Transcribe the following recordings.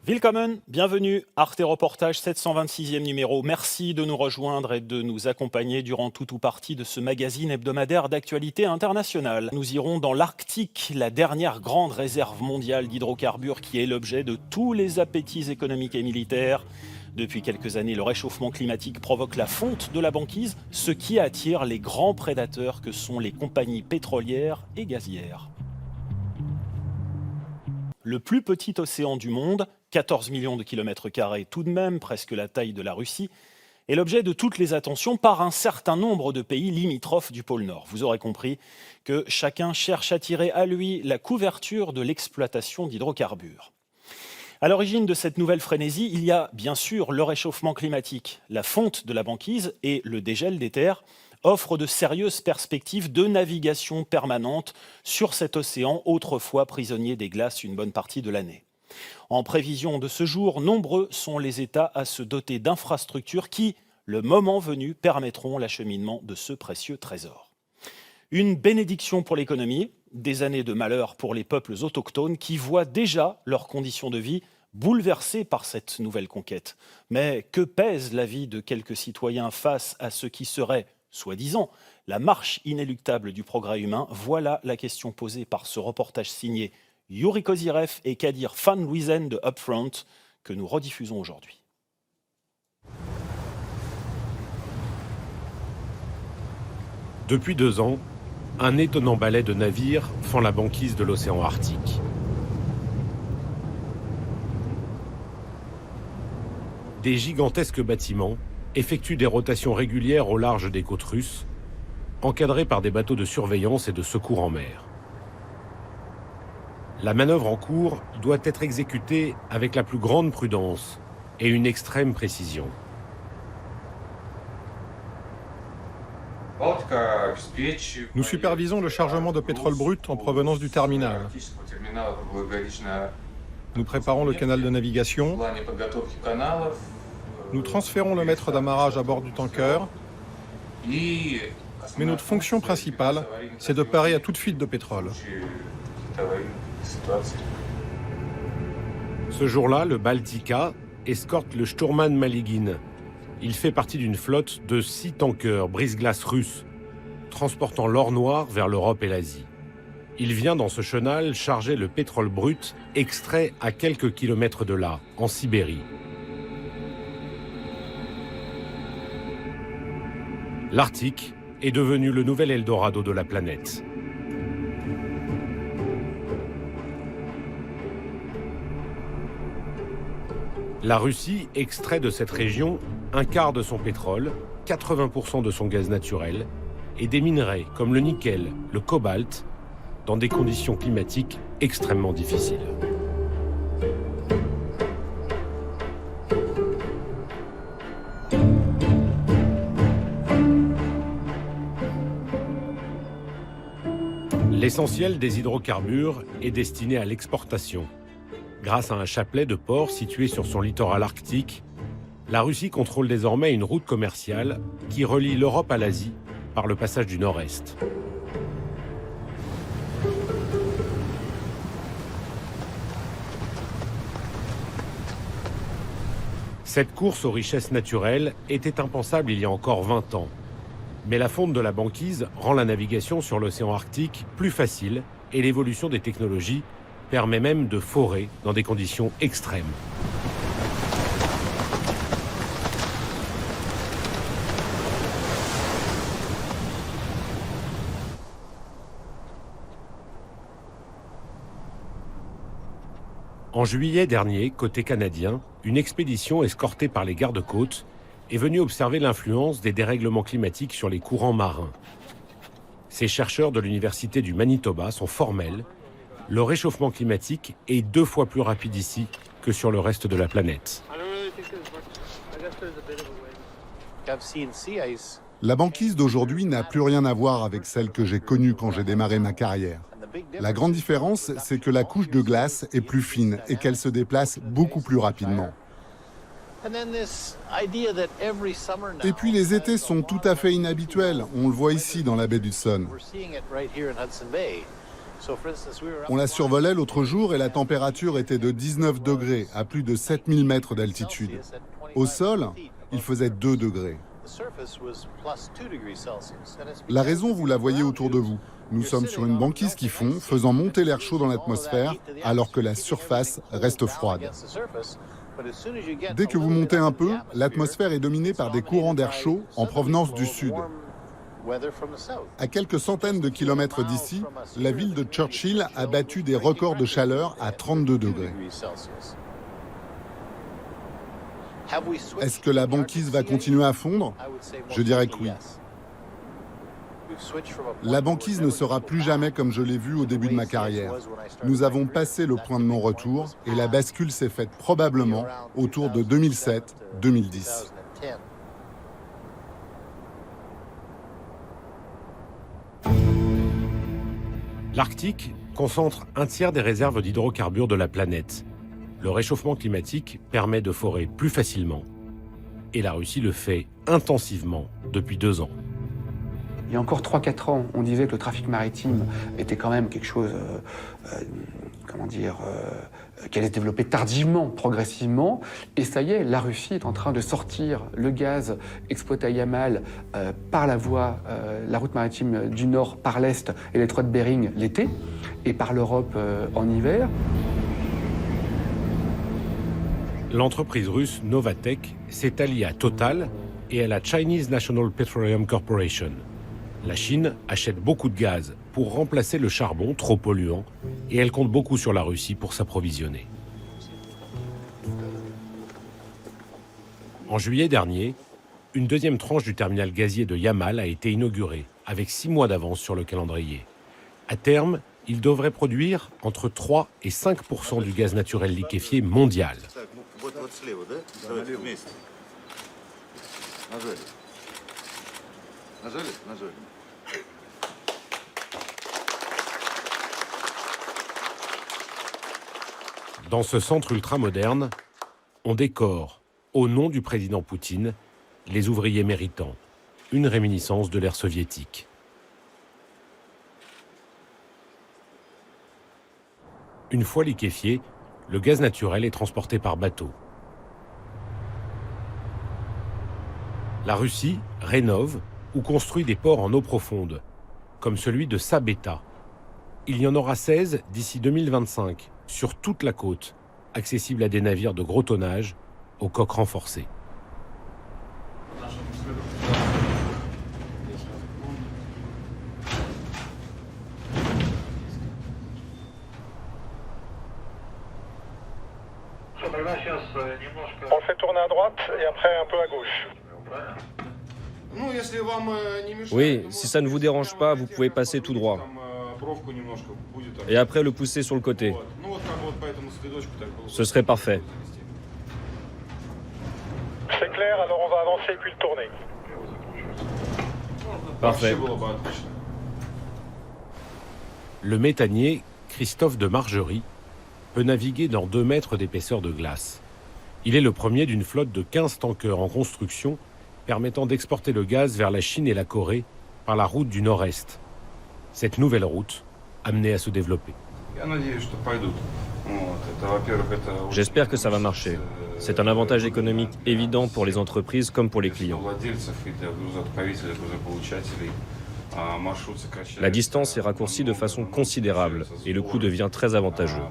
Willkommen, bienvenue, Arte Reportage 726e numéro. Merci de nous rejoindre et de nous accompagner durant tout ou partie de ce magazine hebdomadaire d'actualité internationale. Nous irons dans l'Arctique, la dernière grande réserve mondiale d'hydrocarbures qui est l'objet de tous les appétits économiques et militaires. Depuis quelques années, le réchauffement climatique provoque la fonte de la banquise, ce qui attire les grands prédateurs que sont les compagnies pétrolières et gazières. Le plus petit océan du monde, 14 millions de kilomètres carrés tout de même, presque la taille de la Russie, est l'objet de toutes les attentions par un certain nombre de pays limitrophes du pôle Nord. Vous aurez compris que chacun cherche à tirer à lui la couverture de l'exploitation d'hydrocarbures. À l'origine de cette nouvelle frénésie, il y a bien sûr le réchauffement climatique. La fonte de la banquise et le dégel des terres offrent de sérieuses perspectives de navigation permanente sur cet océan autrefois prisonnier des glaces une bonne partie de l'année. En prévision de ce jour, nombreux sont les États à se doter d'infrastructures qui, le moment venu, permettront l'acheminement de ce précieux trésor. Une bénédiction pour l'économie, des années de malheur pour les peuples autochtones qui voient déjà leurs conditions de vie bouleversées par cette nouvelle conquête. Mais que pèse la vie de quelques citoyens face à ce qui serait, soi-disant, la marche inéluctable du progrès humain? Voilà la question posée par ce reportage signé Yuri Kozyrev et Kadir Van Luizen de Upfront que nous rediffusons aujourd'hui. Depuis 2 ans, un étonnant balai de navires fend la banquise de l'océan Arctique. Des gigantesques bâtiments effectuent des rotations régulières au large des côtes russes, encadrés par des bateaux de surveillance et de secours en mer. La manœuvre en cours doit être exécutée avec la plus grande prudence et une extrême précision. Nous supervisons le chargement de pétrole brut en provenance du terminal. Nous préparons le canal de navigation. Nous transférons le mètre d'amarrage à bord du tanker. Mais notre fonction principale, c'est de parer à toute fuite de pétrole. Ce jour-là, le Baltica escorte le Sturman Maligin. Il fait partie d'une flotte de 6 tankers brise-glace russes, transportant l'or noir vers l'Europe et l'Asie. Il vient dans ce chenal charger le pétrole brut extrait à quelques kilomètres de là, en Sibérie. L'Arctique est devenu le nouvel Eldorado de la planète. La Russie extrait de cette région un quart de son pétrole, 80% de son gaz naturel et des minerais comme le nickel, le cobalt, dans des conditions climatiques extrêmement difficiles. L'essentiel des hydrocarbures est destiné à l'exportation. Grâce à un chapelet de ports situé sur son littoral arctique, la Russie contrôle désormais une route commerciale qui relie l'Europe à l'Asie par le passage du Nord-Est. Cette course aux richesses naturelles était impensable il y a encore 20 ans. Mais la fonte de la banquise rend la navigation sur l'océan Arctique plus facile et l'évolution des technologies permet même de forer dans des conditions extrêmes. En juillet dernier, côté canadien, une expédition escortée par les gardes-côtes est venue observer l'influence des dérèglements climatiques sur les courants marins. Ces chercheurs de l'université du Manitoba sont formels. Le réchauffement climatique est 2 fois plus rapide ici que sur le reste de la planète. La banquise d'aujourd'hui n'a plus rien à voir avec celle que j'ai connue quand j'ai démarré ma carrière. La grande différence, c'est que la couche de glace est plus fine et qu'elle se déplace beaucoup plus rapidement. Et puis les étés sont tout à fait inhabituels. On le voit ici dans la baie d'Hudson. On la survolait l'autre jour et la température était de 19 degrés à plus de 7000 mètres d'altitude. Au sol, il faisait 2 degrés. La raison, vous la voyez autour de vous. Nous sommes sur une banquise qui fond, faisant monter l'air chaud dans l'atmosphère, alors que la surface reste froide. Dès que vous montez un peu, l'atmosphère est dominée par des courants d'air chaud en provenance du sud. À quelques centaines de kilomètres d'ici, la ville de Churchill a battu des records de chaleur à 32 degrés. Est-ce que la banquise va continuer à fondre? Je dirais que oui. La banquise ne sera plus jamais comme je l'ai vu au début de ma carrière. Nous avons passé le point de non-retour et la bascule s'est faite probablement autour de 2007-2010. L'Arctique concentre un tiers des réserves d'hydrocarbures de la planète. Le réchauffement climatique permet de forer plus facilement. Et la Russie le fait intensivement depuis 2 ans. Il y a encore 3-4 ans, on disait que le trafic maritime était quand même quelque chose, qui allait se développer tardivement, progressivement. Et ça y est, la Russie est en train de sortir le gaz exploité à Yamal par la voie, la route maritime du Nord par l'Est et l'étroit de Bering l'été, et par l'Europe en hiver. L'entreprise russe Novatek s'est alliée à Total et à la Chinese National Petroleum Corporation. La Chine achète beaucoup de gaz pour remplacer le charbon trop polluant et elle compte beaucoup sur la Russie pour s'approvisionner. En juillet dernier, une deuxième tranche du terminal gazier de Yamal a été inaugurée avec 6 mois d'avance sur le calendrier. À terme, il devrait produire entre 3 et 5% du gaz naturel liquéfié mondial. Dans ce centre ultramoderne, on décore, au nom du président Poutine, les ouvriers méritants, une réminiscence de l'ère soviétique. Une fois liquéfié, le gaz naturel est transporté par bateau. La Russie rénove ou construit des ports en eau profonde, comme celui de Sabeta. Il y en aura 16 d'ici 2025, sur toute la côte, accessibles à des navires de gros tonnage, aux coques renforcées. On le fait tourner à droite et après un peu à gauche. Oui, si ça ne vous dérange pas, vous pouvez passer tout droit. Et après le pousser sur le côté. Ce serait parfait. C'est clair, alors on va avancer puis le tourner. Parfait. Le méthanier, Christophe de Margerie, peut naviguer dans 2 mètres d'épaisseur de glace. Il est le premier d'une flotte de 15 tankers en construction permettant d'exporter le gaz vers la Chine et la Corée par la route du Nord-Est. Cette nouvelle route amenée à se développer. J'espère que ça va marcher. C'est un avantage économique évident pour les entreprises comme pour les clients. La distance est raccourcie de façon considérable et le coût devient très avantageux.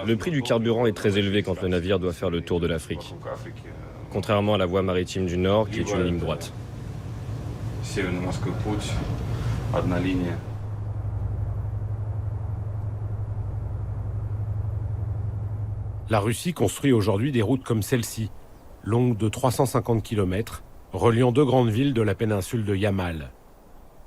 Le prix du carburant est très élevé quand le navire doit faire le tour de l'Afrique, contrairement à la voie maritime du Nord qui est une ligne droite. La Russie construit aujourd'hui des routes comme celle-ci, longues de 350 km, reliant 2 grandes villes de la péninsule de Yamal.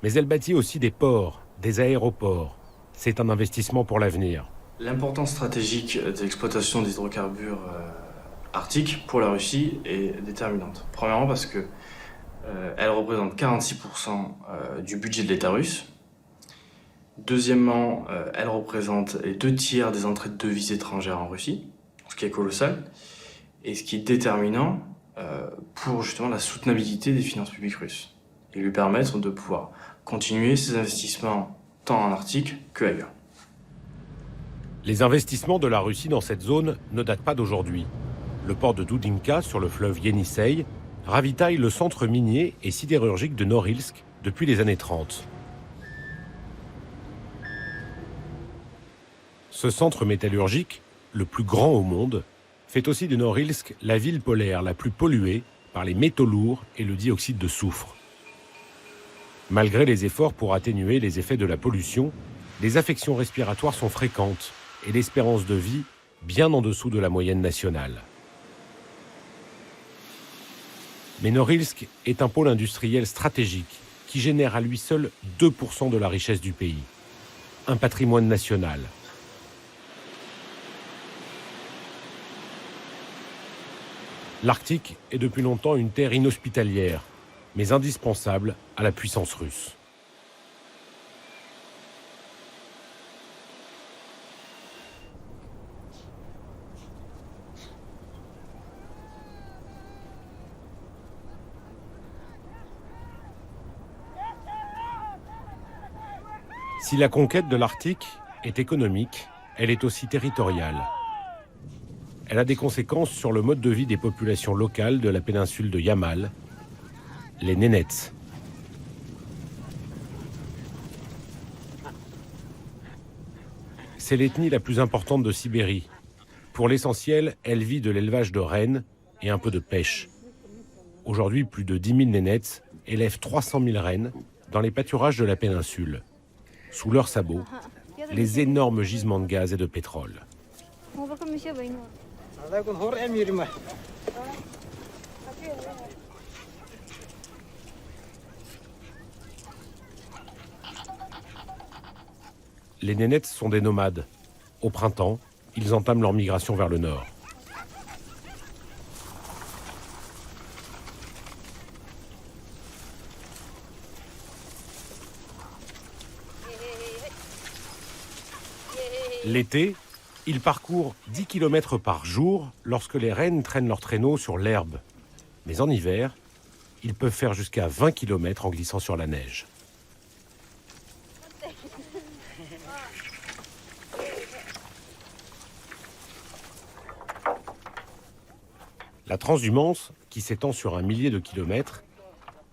Mais elle bâtit aussi des ports, des aéroports. C'est un investissement pour l'avenir. L'importance stratégique des exploitations d'hydrocarbures arctiques pour la Russie est déterminante. Premièrement parce que elle représente 46% du budget de l'État russe. Deuxièmement, elle représente les 2 tiers des entrées de devises étrangères en Russie, ce qui est colossal, et ce qui est déterminant pour justement la soutenabilité des finances publiques russes. et lui permettre de pouvoir continuer ses investissements tant en Arctique qu'ailleurs. Les investissements de la Russie dans cette zone ne datent pas d'aujourd'hui. Le port de Doudinka, sur le fleuve Yenisseï, ravitaille le centre minier et sidérurgique de Norilsk depuis les années 30. Ce centre métallurgique, le plus grand au monde, fait aussi de Norilsk la ville polaire la plus polluée par les métaux lourds et le dioxyde de soufre. Malgré les efforts pour atténuer les effets de la pollution, les affections respiratoires sont fréquentes et l'espérance de vie bien en dessous de la moyenne nationale. Mais Norilsk est un pôle industriel stratégique qui génère à lui seul 2% de la richesse du pays. Un patrimoine national. L'Arctique est depuis longtemps une terre inhospitalière, mais indispensable à la puissance russe. Si la conquête de l'Arctique est économique, elle est aussi territoriale. Elle a des conséquences sur le mode de vie des populations locales de la péninsule de Yamal, les Nénètes. C'est l'ethnie la plus importante de Sibérie. Pour l'essentiel, elle vit de l'élevage de rennes et un peu de pêche. Aujourd'hui, plus de 10 000 Nénètes élèvent 300 000 rennes dans les pâturages de la péninsule. Sous leurs sabots, les énormes gisements de gaz et de pétrole. Les Nénètes sont des nomades. Au printemps, ils entament leur migration vers le nord. L'été, ils parcourent 10 km par jour lorsque les rennes traînent leurs traîneaux sur l'herbe. Mais en hiver, ils peuvent faire jusqu'à 20 km en glissant sur la neige. La transhumance, qui s'étend sur un millier de kilomètres,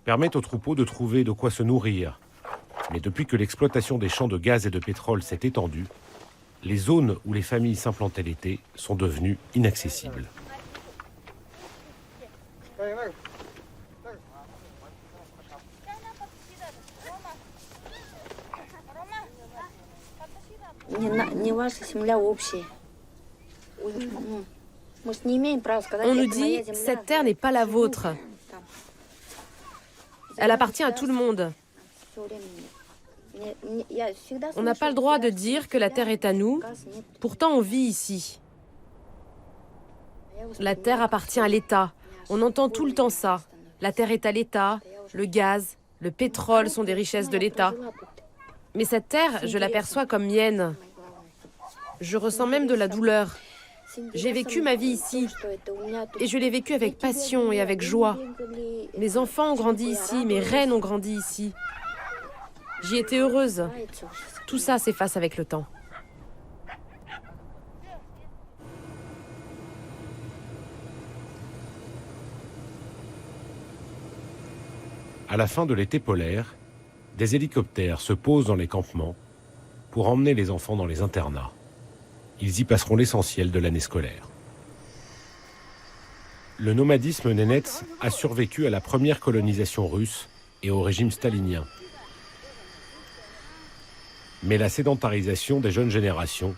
permet aux troupeaux de trouver de quoi se nourrir. Mais depuis que l'exploitation des champs de gaz et de pétrole s'est étendue, les zones où les familles s'implantaient l'été sont devenues inaccessibles. On nous dit « cette terre n'est pas la vôtre ». Elle appartient à tout le monde. On n'a pas le droit de dire que la terre est à nous, pourtant on vit ici. La terre appartient à l'État. On entend tout le temps ça. La terre est à l'État, le gaz, le pétrole sont des richesses de l'État. Mais cette terre, je l'aperçois comme mienne. Je ressens même de la douleur. J'ai vécu ma vie ici, et je l'ai vécue avec passion et avec joie. Mes enfants ont grandi ici, mes reines ont grandi ici. J'y étais heureuse. Tout ça s'efface avec le temps. À la fin de l'été polaire, des hélicoptères se posent dans les campements pour emmener les enfants dans les internats. Ils y passeront l'essentiel de l'année scolaire. Le nomadisme nénète a survécu à la première colonisation russe et au régime stalinien. Mais la sédentarisation des jeunes générations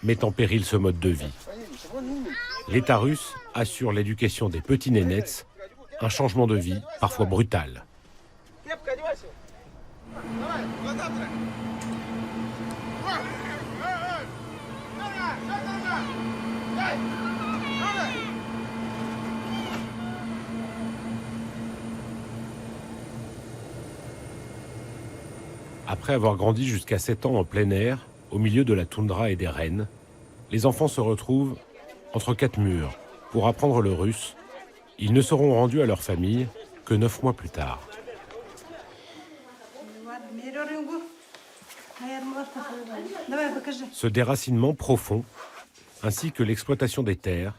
met en péril ce mode de vie. L'État russe assure l'éducation des petits nénètes, un changement de vie parfois brutal. Après avoir grandi jusqu'à 7 ans en plein air, au milieu de la toundra et des rennes, les enfants se retrouvent entre 4 murs pour apprendre le russe. Ils ne seront rendus à leur famille que 9 mois plus tard. Ce déracinement profond, ainsi que l'exploitation des terres,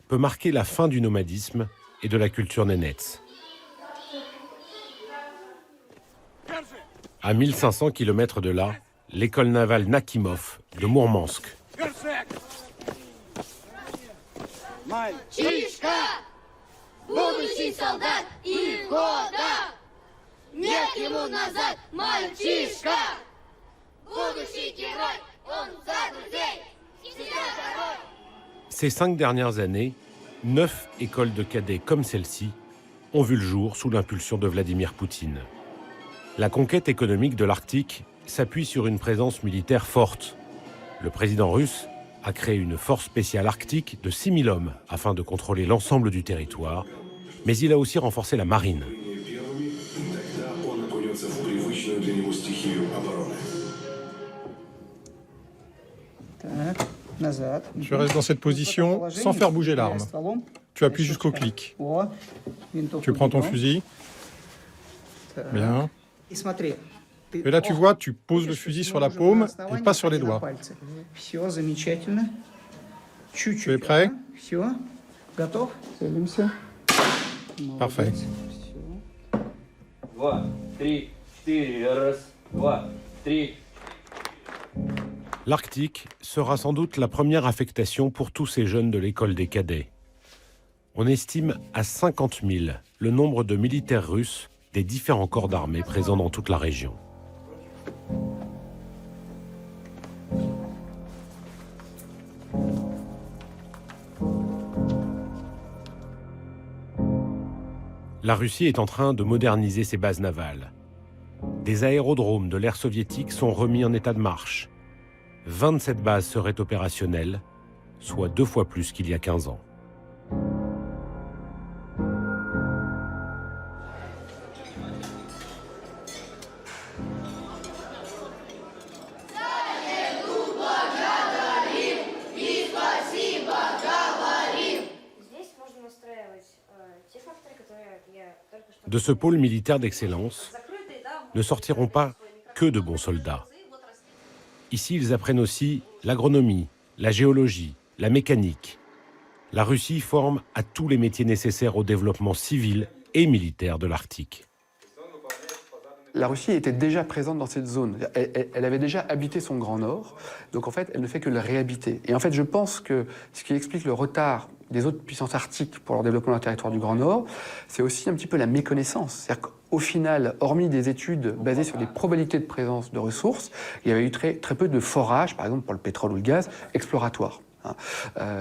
peut marquer la fin du nomadisme et de la culture nénètse. À 1500 km de là, l'école navale Nakhimov de Mourmansk. Ces 5 dernières années, 9 écoles de cadets comme celle-ci ont vu le jour sous l'impulsion de Vladimir Poutine. La conquête économique de l'Arctique s'appuie sur une présence militaire forte. Le président russe a créé une force spéciale arctique de 6000 hommes afin de contrôler l'ensemble du territoire, mais il a aussi renforcé la marine. Tu restes dans cette position sans faire bouger l'arme. Tu appuies jusqu'au clic. Tu prends ton fusil. Bien. Et là, tu vois, tu poses le fusil sur la paume et pas sur les doigts. Tu es prêt? Parfait. L'Arctique sera sans doute la première affectation pour tous ces jeunes de l'école des cadets. On estime à 50 000 le nombre de militaires russes des différents corps d'armée présents dans toute la région. La Russie est en train de moderniser ses bases navales. Des aérodromes de l'ère soviétique sont remis en état de marche. 27 bases seraient opérationnelles, soit 2 fois plus qu'il y a 15 ans. De ce pôle militaire d'excellence ne sortiront pas que de bons soldats. Ici, ils apprennent aussi l'agronomie, la géologie, la mécanique. La Russie forme à tous les métiers nécessaires au développement civil et militaire de l'Arctique. La Russie était déjà présente dans cette zone. Elle avait déjà habité son Grand Nord, donc en fait, elle ne fait que le réhabiter. Et en fait, je pense que ce qui explique le retard des autres puissances arctiques pour leur développement du territoire du Grand Nord, c'est aussi un petit peu la méconnaissance. C'est-à-dire qu'au final, hormis des études basées sur les probabilités de présence de ressources, il y avait eu très peu de forages, par exemple pour le pétrole ou le gaz, exploratoires.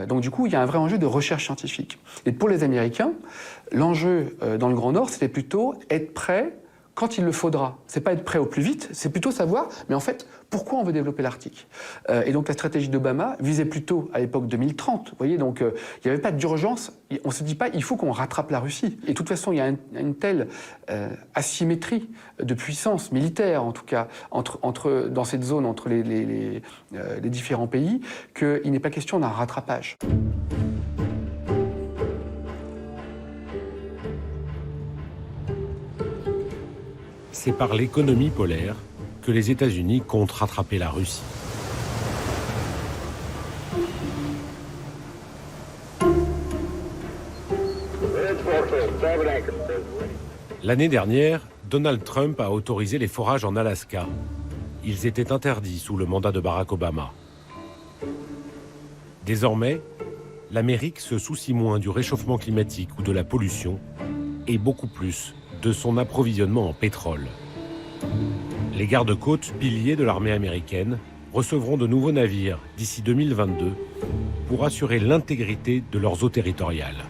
Donc du coup, il y a un vrai enjeu de recherche scientifique. Et pour les Américains, l'enjeu dans le Grand Nord, c'était plutôt être prêt quand il le faudra. C'est pas être prêt au plus vite, c'est plutôt savoir, mais en fait, pourquoi on veut développer l'Arctique. Et donc la stratégie d'Obama visait plutôt à l'époque 2030. Vous voyez, donc il n'y avait pas d'urgence. On ne se dit pas, il faut qu'on rattrape la Russie. Et de toute façon, il y a une telle asymétrie de puissance militaire, en tout cas, dans cette zone, entre les différents pays, qu'il n'est pas question d'un rattrapage. C'est par l'économie polaire que les États-Unis comptent rattraper la Russie. L'année dernière, Donald Trump a autorisé les forages en Alaska. Ils étaient interdits sous le mandat de Barack Obama. Désormais, l'Amérique se soucie moins du réchauffement climatique ou de la pollution, et beaucoup plus de son approvisionnement en pétrole. Les gardes-côtes, piliers de l'armée américaine, recevront de nouveaux navires d'ici 2022 pour assurer l'intégrité de leurs eaux territoriales.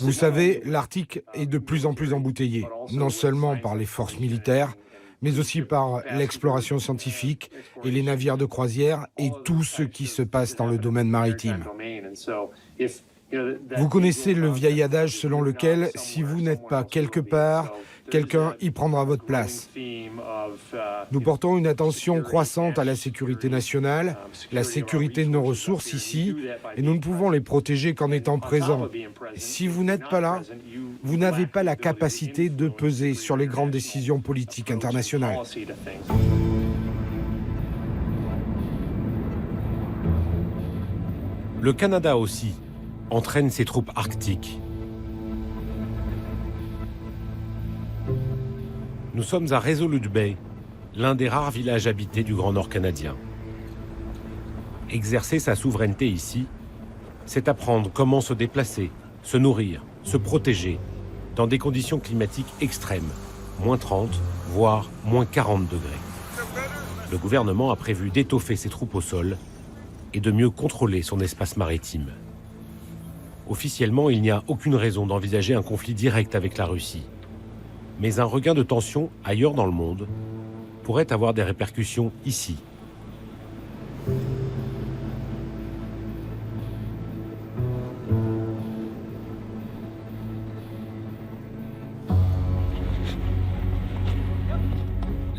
Vous savez, l'Arctique est de plus en plus embouteillé, non seulement par les forces militaires, mais aussi par l'exploration scientifique et les navires de croisière et tout ce qui se passe dans le domaine maritime. Vous connaissez le vieil adage selon lequel, si vous n'êtes pas quelque part, quelqu'un y prendra votre place. Nous portons une attention croissante à la sécurité nationale, la sécurité de nos ressources ici, et nous ne pouvons les protéger qu'en étant présents. Si vous n'êtes pas là, vous n'avez pas la capacité de peser sur les grandes décisions politiques internationales. Le Canada aussi entraîne ses troupes arctiques. Nous sommes à Resolute Bay, l'un des rares villages habités du Grand Nord canadien. Exercer sa souveraineté ici, c'est apprendre comment se déplacer, se nourrir, se protéger, dans des conditions climatiques extrêmes, moins 30, voire moins 40 degrés. Le gouvernement a prévu d'étoffer ses troupes au sol et de mieux contrôler son espace maritime. Officiellement, il n'y a aucune raison d'envisager un conflit direct avec la Russie. Mais un regain de tension ailleurs dans le monde pourrait avoir des répercussions ici.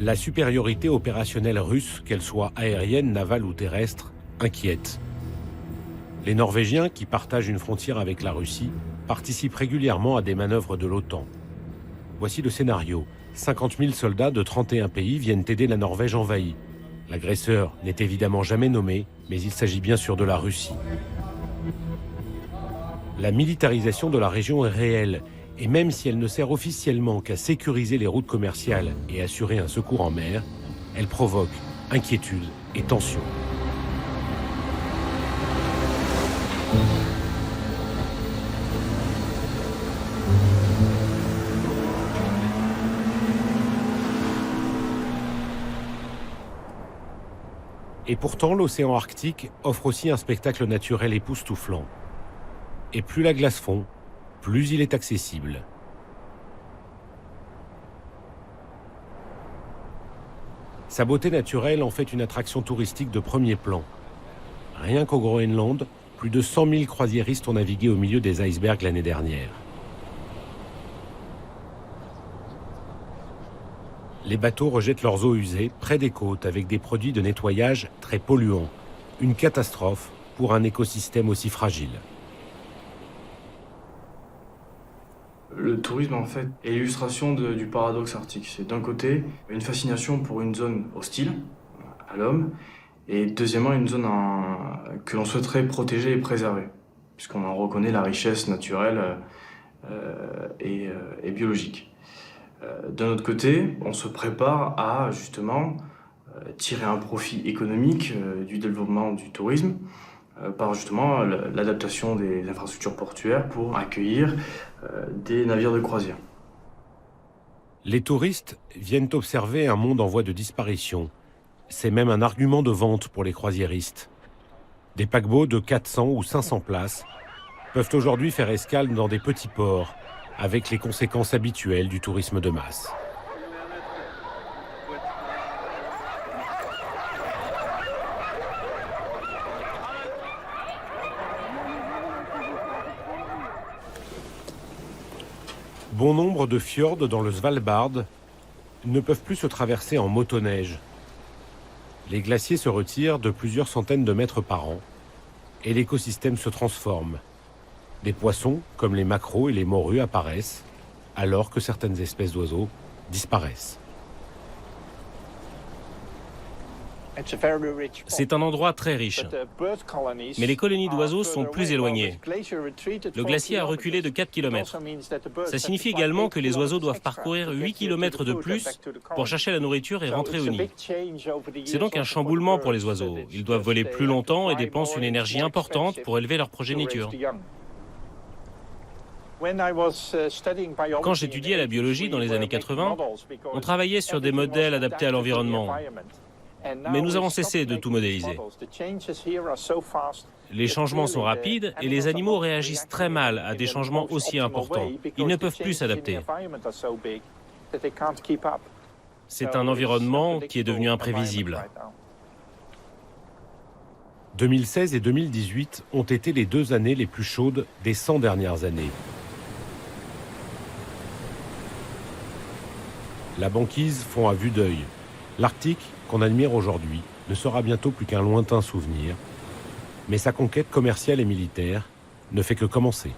La supériorité opérationnelle russe, qu'elle soit aérienne, navale ou terrestre, inquiète. Les Norvégiens, qui partagent une frontière avec la Russie, participent régulièrement à des manœuvres de l'OTAN. Voici le scénario. 50 000 soldats de 31 pays viennent aider la Norvège envahie. L'agresseur n'est évidemment jamais nommé, mais il s'agit bien sûr de la Russie. La militarisation de la région est réelle, et même si elle ne sert officiellement qu'à sécuriser les routes commerciales et assurer un secours en mer, elle provoque inquiétude et tension. Et pourtant, l'océan Arctique offre aussi un spectacle naturel époustouflant. Et plus la glace fond, plus il est accessible. Sa beauté naturelle en fait une attraction touristique de premier plan. Rien qu'au Groenland, plus de 100 000 croisiéristes ont navigué au milieu des icebergs l'année dernière. Les bateaux rejettent leurs eaux usées près des côtes avec des produits de nettoyage très polluants. Une catastrophe pour un écosystème aussi fragile. Le tourisme, en fait, est l'illustration du paradoxe arctique. C'est d'un côté une fascination pour une zone hostile à l'homme, et deuxièmement une zone que l'on souhaiterait protéger et préserver, puisqu'on en reconnaît la richesse naturelle et biologique. D'un autre côté, on se prépare à justement tirer un profit économique du développement du tourisme par justement l'adaptation des infrastructures portuaires pour accueillir des navires de croisière. Les touristes viennent observer un monde en voie de disparition. C'est même un argument de vente pour les croisiéristes. Des paquebots de 400 ou 500 places peuvent aujourd'hui faire escale dans des petits ports, avec les conséquences habituelles du tourisme de masse. Bon nombre de fjords dans le Svalbard ne peuvent plus se traverser en motoneige. Les glaciers se retirent de plusieurs centaines de mètres par an et l'écosystème se transforme. Des poissons, comme les maquereaux et les morues, apparaissent, alors que certaines espèces d'oiseaux disparaissent. C'est un endroit très riche, mais les colonies d'oiseaux sont plus éloignées. Le glacier a reculé de 4 km. Ça signifie également que les oiseaux doivent parcourir 8 km de plus pour chercher la nourriture et rentrer au nid. C'est donc un chamboulement pour les oiseaux. Ils doivent voler plus longtemps et dépensent une énergie importante pour élever leur progéniture. Quand j'étudiais la biologie dans les années 80, on travaillait sur des modèles adaptés à l'environnement. Mais nous avons cessé de tout modéliser. Les changements sont rapides et les animaux réagissent très mal à des changements aussi importants. Ils ne peuvent plus s'adapter. C'est un environnement qui est devenu imprévisible. 2016 et 2018 ont été les 2 années les plus chaudes des 100 dernières années. La banquise fond à vue d'œil. L'Arctique, qu'on admire aujourd'hui, ne sera bientôt plus qu'un lointain souvenir. Mais sa conquête commerciale et militaire ne fait que commencer.